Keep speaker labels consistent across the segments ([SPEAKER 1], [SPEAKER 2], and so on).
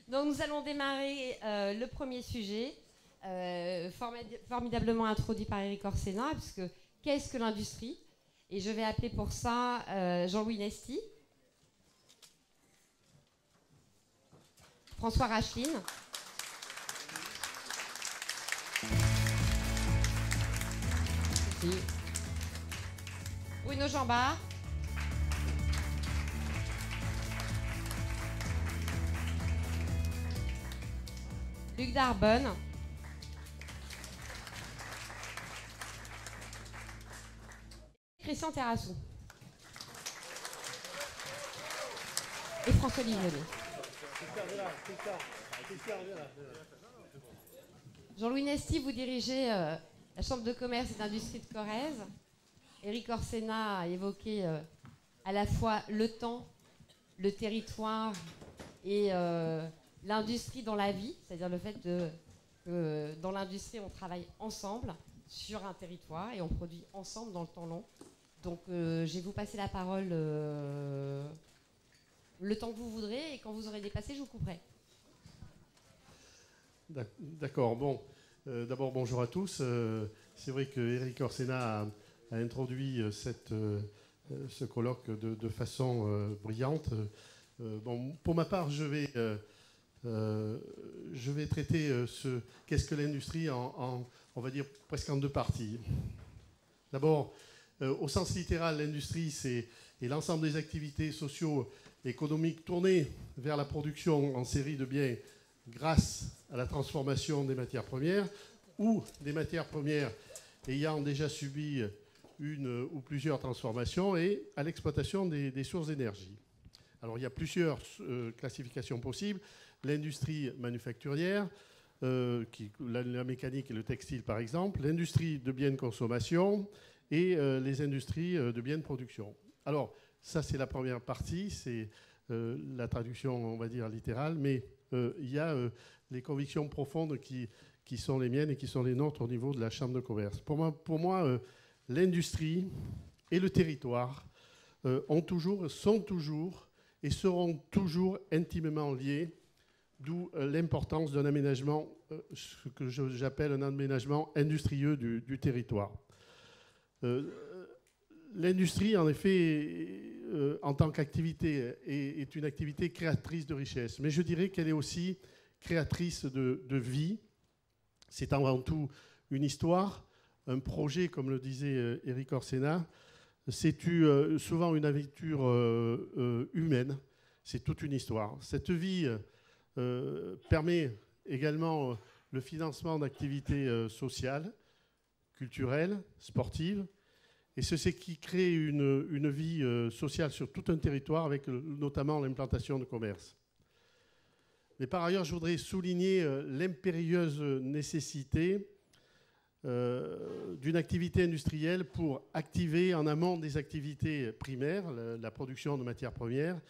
[SPEAKER 1] Donc nous allons démarrer le premier sujet, formidablement introduit par Eric Orsena, puisque qu'est-ce que l'industrie? Et je vais appeler pour ça Jean-Louis Nesty, François Racheline, Bruno Jambard, Luc Darbonne, Christian Terrassou et François Lignonnet. Jean-Louis Nesty, vous dirigez la Chambre de commerce et d'industrie de Corrèze. Eric Orsena a évoqué à la fois le temps, le territoire et l'industrie dans la vie, c'est-à-dire le fait que dans l'industrie, on travaille ensemble sur un territoire et on produit ensemble dans le temps long. Donc je vais vous passer la parole le temps que vous voudrez, et quand vous aurez dépassé, je vous couperai.
[SPEAKER 2] D'accord. Bon, d'abord, bonjour à tous. C'est vrai que Eric Orsena a introduit ce colloque de façon brillante. Bon, pour ma part, je vais traiter qu'est-ce que l'industrie on va dire, presque en deux parties. D'abord, au sens littéral, l'industrie, c'est l'ensemble des activités socio-économiques tournées vers la production en série de biens grâce à la transformation des matières premières ou des matières premières ayant déjà subi une ou plusieurs transformations et à l'exploitation des sources d'énergie. Alors, il y a plusieurs classifications possibles. L'industrie manufacturière, la mécanique et le textile par exemple, l'industrie de biens de consommation et les industries de biens de production. Alors, ça c'est la première partie, c'est la traduction, on va dire, littérale, mais il y a les convictions profondes qui sont les miennes et qui sont les nôtres au niveau de la Chambre de commerce. Pour moi l'industrie et le territoire sont toujours et seront toujours intimement liés, d'où l'importance d'un aménagement, ce que j'appelle un aménagement industrieux du territoire. L'industrie, en effet, en tant qu'activité, est une activité créatrice de richesse, mais je dirais qu'elle est aussi créatrice de vie. C'est avant tout une histoire, un projet, comme le disait Eric Orsena. C'est souvent une aventure humaine, c'est toute une histoire. Cette vie permet également le financement d'activités sociales, culturelles, sportives, et c'est ce qui crée une vie sociale sur tout un territoire, avec notamment l'implantation de commerce. Mais par ailleurs, je voudrais souligner l'impérieuse nécessité d'une activité industrielle pour activer en amont des activités primaires, la production de matières premières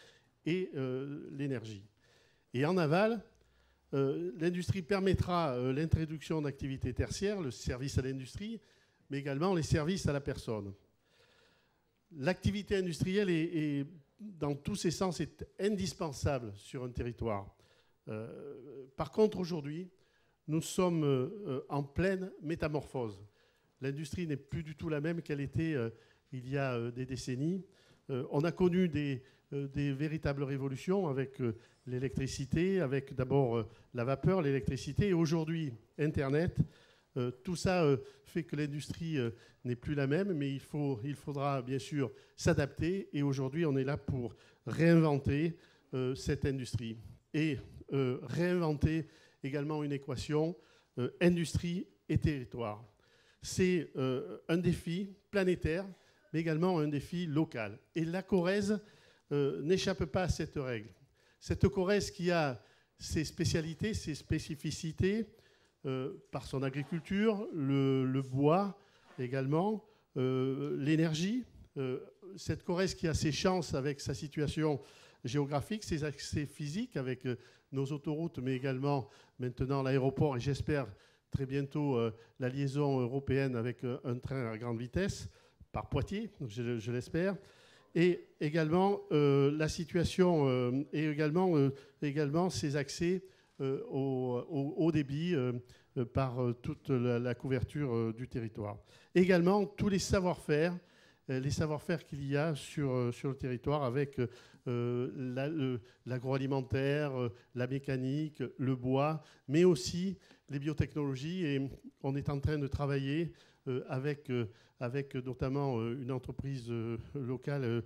[SPEAKER 2] et l'énergie. Et en aval, l'industrie permettra l'introduction d'activités tertiaires, le service à l'industrie, mais également les services à la personne. L'activité industrielle est, dans tous ses sens, est indispensable sur un territoire. Par contre, aujourd'hui, nous sommes en pleine métamorphose. L'industrie n'est plus du tout la même qu'elle était il y a des décennies. On a connu des véritables révolutions avec l'électricité, avec d'abord la vapeur, l'électricité, et aujourd'hui Internet. Tout ça fait que l'industrie n'est plus la même, mais il faudra bien sûr s'adapter. Et aujourd'hui, on est là pour réinventer cette industrie et réinventer également une équation industrie et territoire. C'est un défi planétaire, mais également un défi local. Et la Corrèze n'échappe pas à cette règle. Cette Corrèze qui a ses spécialités, ses spécificités, par son agriculture, le bois également, l'énergie. Cette Corrèze qui a ses chances avec sa situation géographique, ses accès physiques avec nos autoroutes, mais également maintenant l'aéroport et j'espère très bientôt la liaison européenne avec un train à grande vitesse par Poitiers, je l'espère. Et également la situation et également ces accès au débit par toute la couverture du territoire. Également tous les savoir-faire qu'il y a sur le territoire avec l'agroalimentaire, la mécanique, le bois, mais aussi les biotechnologies. Et on est en train de travailler avec notamment une entreprise locale,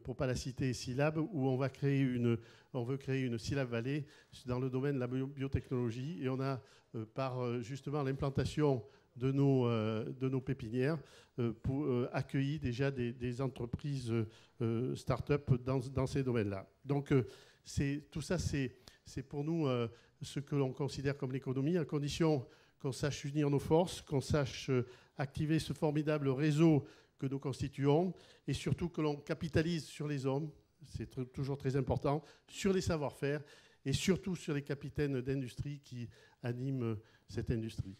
[SPEAKER 2] pour ne pas la citer, Silab, où on veut créer une Silab Valley dans le domaine de la biotechnologie. Et on a, par justement l'implantation de nos pépinières, accueilli déjà des entreprises start-up dans ces domaines-là. Donc tout ça, c'est pour nous ce que l'on considère comme l'économie, à condition qu'on sache unir nos forces, qu'on sache activer ce formidable réseau que nous constituons, et surtout que l'on capitalise sur les hommes, c'est toujours très important, sur les savoir-faire, et surtout sur les capitaines d'industrie qui animent cette industrie.